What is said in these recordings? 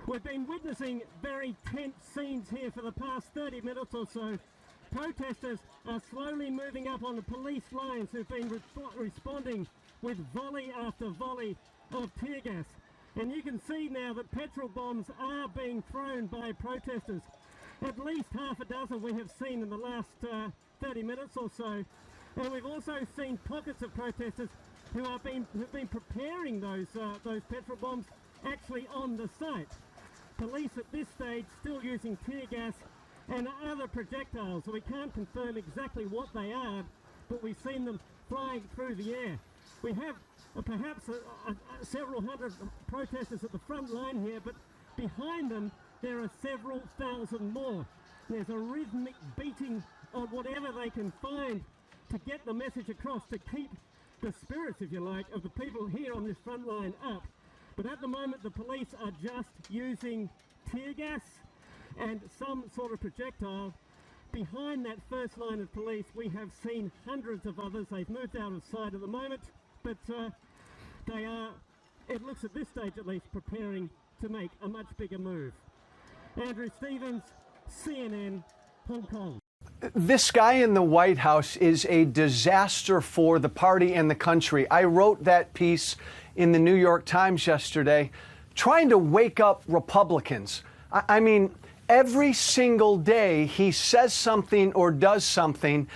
We've been witnessing very tense scenes here for the past 30 minutes or so. Protesters are slowly moving up on the police lines who've been responding with volley after volley of tear gas. And you can see now that petrol bombs are being thrown by protesters. At least half a dozen we have seen in the last 30 minutes or so. And we've also seen pockets of protesters who've been preparing those petrol bombs actually on the site. Police at this stage still using tear gas and other projectiles, so we can't confirm exactly what they are, but we've seen them flying through the air. We have perhaps several hundred protesters at the front line here, but behind them there are several thousand more. There's a rhythmic beating of whatever they can find to get the message across, to keep the spirits, if you like, of the people here on this front line up. But at the moment the police are just using tear gas and some sort of projectile. Behind that first line of police we have seen hundreds of others. They've moved out of sight at the moment, but they are, it looks at this stage at least, preparing to make a much bigger move. Andrew Stevens, CNN, Hong Kong. This guy in the White House is a disaster for the party and the country. I wrote that piece in the New York Times yesterday, trying to wake up Republicans. I mean, every single day he says something or does something.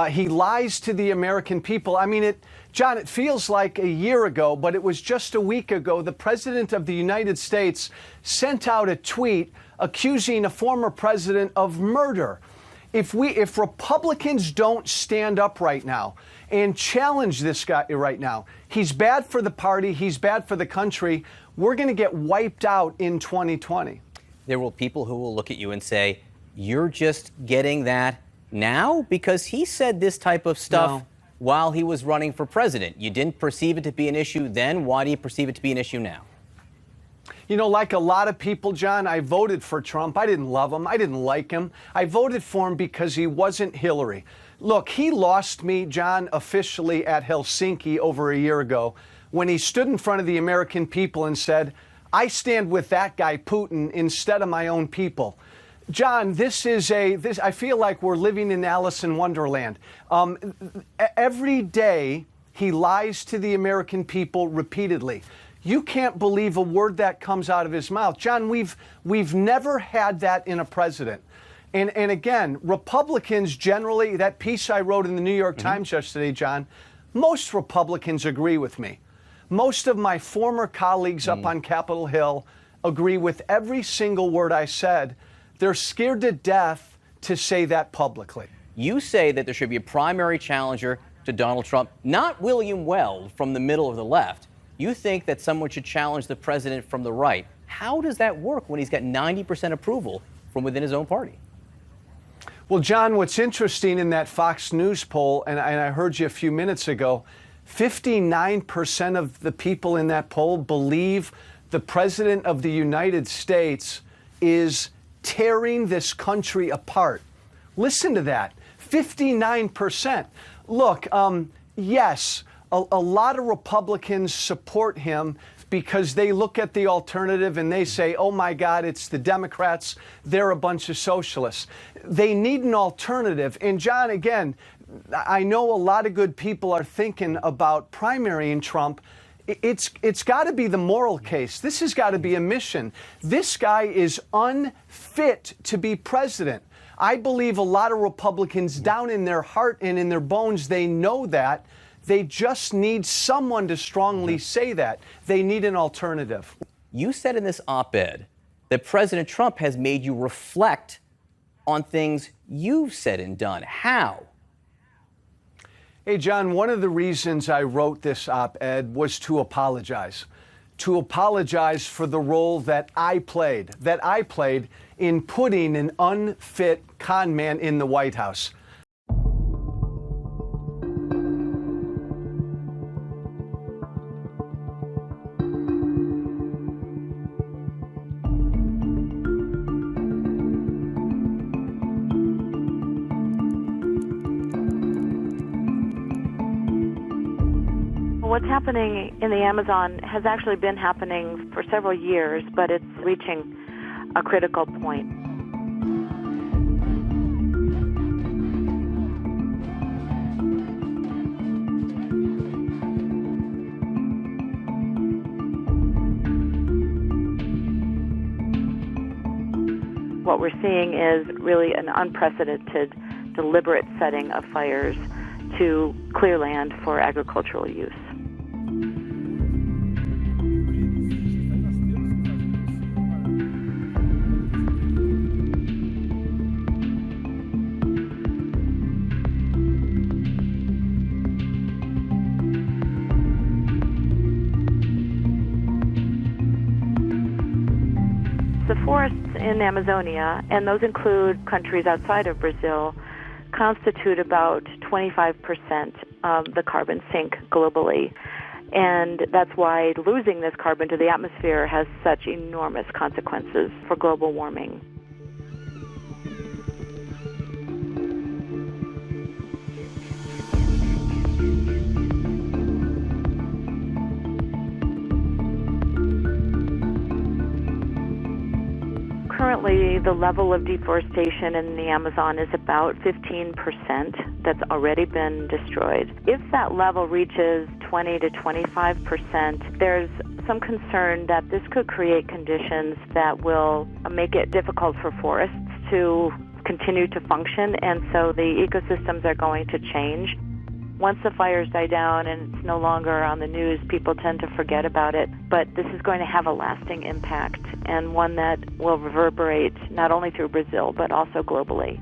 He lies to the American people. I mean, John, it feels like a year ago, but it was just a week ago. The President of the United States sent out a tweet accusing a former president of murder. If Republicans don't stand up right now and challenge this guy right now, he's bad for the party, he's bad for the country, we're going to get wiped out in 2020. There will be people who will look at you and say, you're just getting that now? Because he said this type of stuff while he was running for president. You didn't perceive it to be an issue then. Why do you perceive it to be an issue now? You know, like a lot of people, John, I voted for Trump. I didn't love him. I didn't like him. I voted for him because he wasn't Hillary. Look, he lost me, John, officially at Helsinki over a year ago when he stood in front of the American people and said, I stand with that guy, Putin, instead of my own people. John, I feel like we're living in Alice in Wonderland. Every day he lies to the American people repeatedly. You can't believe a word that comes out of his mouth. John, we've never had that in a president. And again, Republicans generally, that piece I wrote in the New York Times yesterday, John, most Republicans agree with me. Most of my former colleagues up on Capitol Hill agree with every single word I said. They're scared to death to say that publicly. You say that there should be a primary challenger to Donald Trump, not William Weld from the middle or the left. You think that someone should challenge the president from the right. How does that work when he's got 90% approval from within his own party? Well, John, what's interesting in that Fox News poll, and I heard you a few minutes ago, 59% of the people in that poll believe the president of the United States is tearing this country apart. Listen to that, 59%. Look, yes, a lot of Republicans support him because they look at the alternative and they say, oh my God, it's the Democrats, they're a bunch of socialists. They need an alternative. And John, again, I know a lot of good people are thinking about primarying Trump. It's got to be the moral case. This has got to be a mission. This guy is unfit to be president. I believe a lot of Republicans down in their heart and in their bones, they know that. They just need someone to strongly say that. They need an alternative. You said in this op-ed that President Trump has made you reflect on things you've said and done. How? Hey, John, one of the reasons I wrote this op-ed was to apologize for the role that I played in putting an unfit con man in the White House. What's happening in the Amazon has actually been happening for several years, but it's reaching a critical point. What we're seeing is really an unprecedented, deliberate setting of fires to clear land for agricultural use. The forests in Amazonia, and those include countries outside of Brazil, constitute about 25% of the carbon sink globally. And that's why losing this carbon to the atmosphere has such enormous consequences for global warming. Currently, the level of deforestation in the Amazon is about 15% that's already been destroyed. If that level reaches 20 to 25%, there's some concern that this could create conditions that will make it difficult for forests to continue to function, and so the ecosystems are going to change. Once the fires die down and it's no longer on the news, people tend to forget about it. But this is going to have a lasting impact, and one that will reverberate not only through Brazil, but also globally.